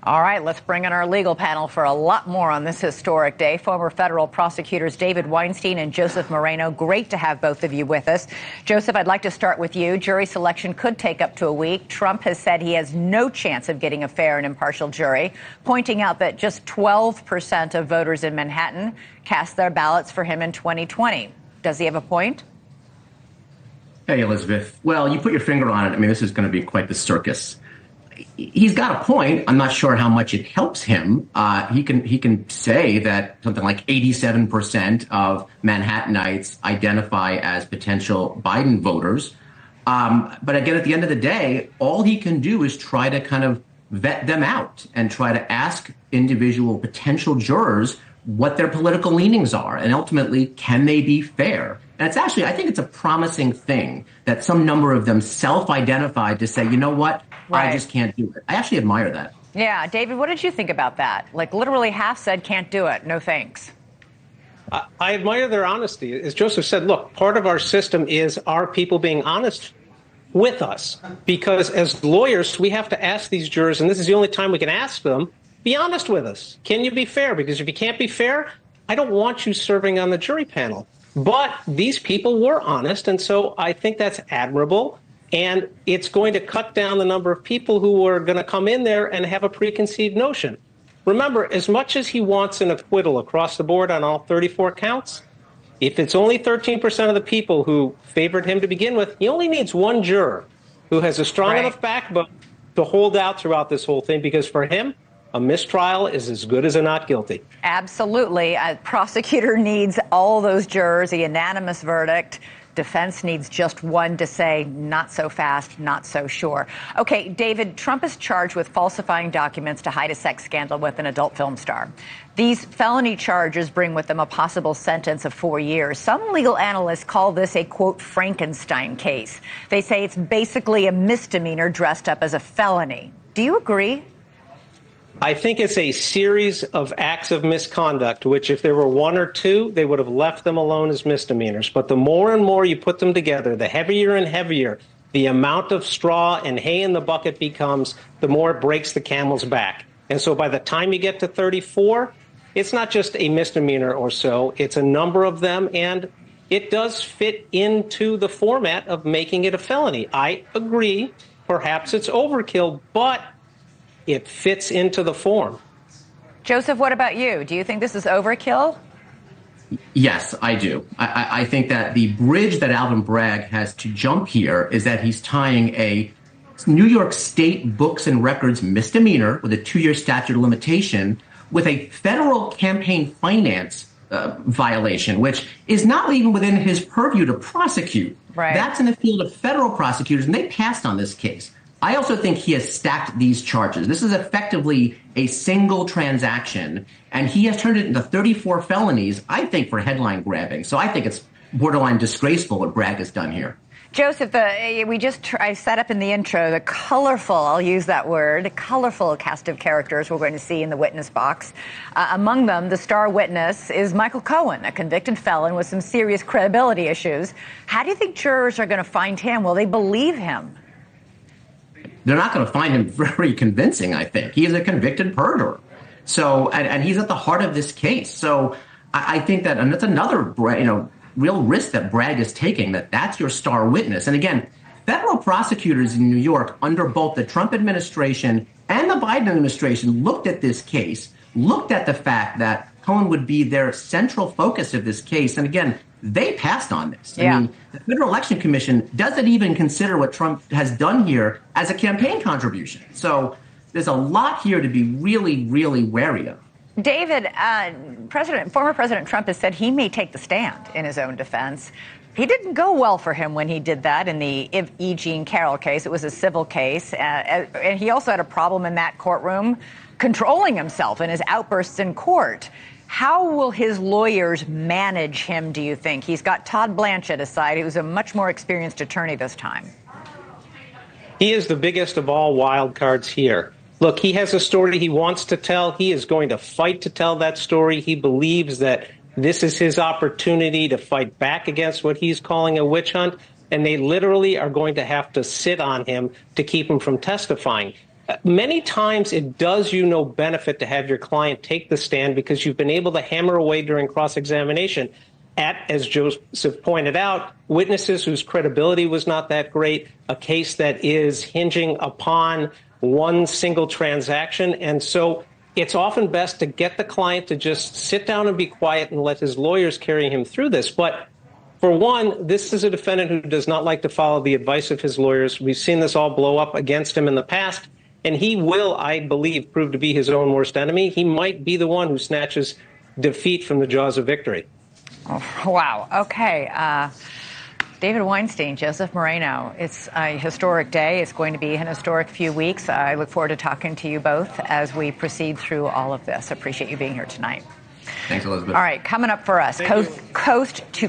All right, let's bring in our legal panel for a lot more on this historic day. Former federal prosecutors David Weinstein and Joseph Moreno. Great to have both of you with us. Joseph, I'd like to start with you. Jury selection could take up to a week. Trump has said he has no chance of getting a fair and impartial jury, pointing out that just 12% of voters in Manhattan cast their ballots for him in 2020. Does he have a point? Hey, Elizabeth. Well, you put your finger on it. I mean, this is going to be quite the circus. He's got a point. I'm not sure how much it helps him. He can say that something like 87% of Manhattanites identify as potential Biden voters. But again, at the end of the day, all he can do is try to kind of vet them out and try to ask individual potential jurors what their political leanings are. And ultimately, can they be fair? And it's actually, I think it's a promising thing that some number of them self-identified to say, you know what? Right. I just can't do it. I actually admire that. Yeah. David, what did you think about that? Like literally half said can't do it. No thanks. I admire their honesty. As Joseph said, look, part of our system is our people being honest with us. Because as lawyers, we have to ask these jurors, and this is the only time we can ask them, be honest with us. Can you be fair? Because if you can't be fair, I don't want you serving on the jury panel. But these people were honest, and so I think that's admirable. And it's going to cut down the number of people who are going to come in there and have a preconceived notion. Remember, as much as he wants an acquittal across the board on all 34 counts, if it's only 13% of the people who favored him to begin with, he only needs one juror who has a strong enough backbone to hold out throughout this whole thing, because for him, a mistrial is as good as a not guilty. Absolutely. A prosecutor needs all those jurors, a unanimous verdict. Defense needs just one to say, not so fast, not so sure. Okay, David, Trump is charged with falsifying documents to hide a sex scandal with an adult film star. These felony charges bring with them a possible sentence of 4 years. Some legal analysts call this a, quote, Frankenstein case. They say it's basically a misdemeanor dressed up as a felony. Do you agree? I think it's a series of acts of misconduct, which if there were one or two, they would have left them alone as misdemeanors. But the more and more you put them together, the heavier and heavier the amount of straw and hay in the bucket becomes, the more it breaks the camel's back. And so by the time you get to 34, it's not just a misdemeanor or so, it's a number of them, and it does fit into the format of making it a felony. I agree, perhaps it's overkill, but it fits into the form. Joseph, what about you? Do you think this is overkill? Yes, I do. I think that the bridge that Alvin Bragg has to jump here is that he's tying a New York State books and records misdemeanor with a 2-year statute of limitation with a federal campaign finance violation, which is not even within his purview to prosecute. Right. That's in the field of federal prosecutors, and they passed on this case. I also think he has stacked these charges. This is effectively a single transaction, and he has turned it into 34 felonies, I think, for headline grabbing. So I think it's borderline disgraceful what Bragg has done here. Joseph, I set up in the intro the colorful, I'll use that word, colorful cast of characters we're going to see in the witness box. Among them, the star witness is Michael Cohen, a convicted felon with some serious credibility issues. How do you think jurors are going to find him? Will they believe him? They're not going to find him very convincing, I think. He is a convicted murderer. So, and he's at the heart of this case. So I think that, and that's another, real risk that Bragg is taking, that's your star witness. And again, federal prosecutors in New York under both the Trump administration and the Biden administration looked at this case, looked at the fact that Cohen would be their central focus of this case. And again, they passed on this. Yeah. I mean, the Federal Election Commission doesn't even consider what Trump has done here as a campaign contribution. So there's a lot here to be really, really wary of. David, former President Trump has said he may take the stand in his own defense. He didn't go well for him when he did that in the E. Jean Carroll case. It was a civil case. And he also had a problem in that courtroom controlling himself in his outbursts in court. How will his lawyers manage him, do you think? He's got Todd Blanchett aside, who's a much more experienced attorney this time. He is the biggest of all wild cards here. Look, he has a story he wants to tell. He is going to fight to tell that story. He believes that this is his opportunity to fight back against what he's calling a witch hunt, and they literally are going to have to sit on him to keep him from testifying. Many times it does you no benefit to have your client take the stand because you've been able to hammer away during cross-examination at, as Joseph pointed out, witnesses whose credibility was not that great, a case that is hinging upon one single transaction. And so it's often best to get the client to just sit down and be quiet and let his lawyers carry him through this. But for one, this is a defendant who does not like to follow the advice of his lawyers. We've seen this all blow up against him in the past, and he will, I believe, prove to be his own worst enemy. He might be the one who snatches defeat from the jaws of victory. Oh, wow. Okay. David Weinstein, Joseph Moreno. It's a historic day. It's going to be an historic few weeks. I look forward to talking to you both as we proceed through all of this. I appreciate you being here tonight. Thanks, Elizabeth. All right, coming up for us, coast to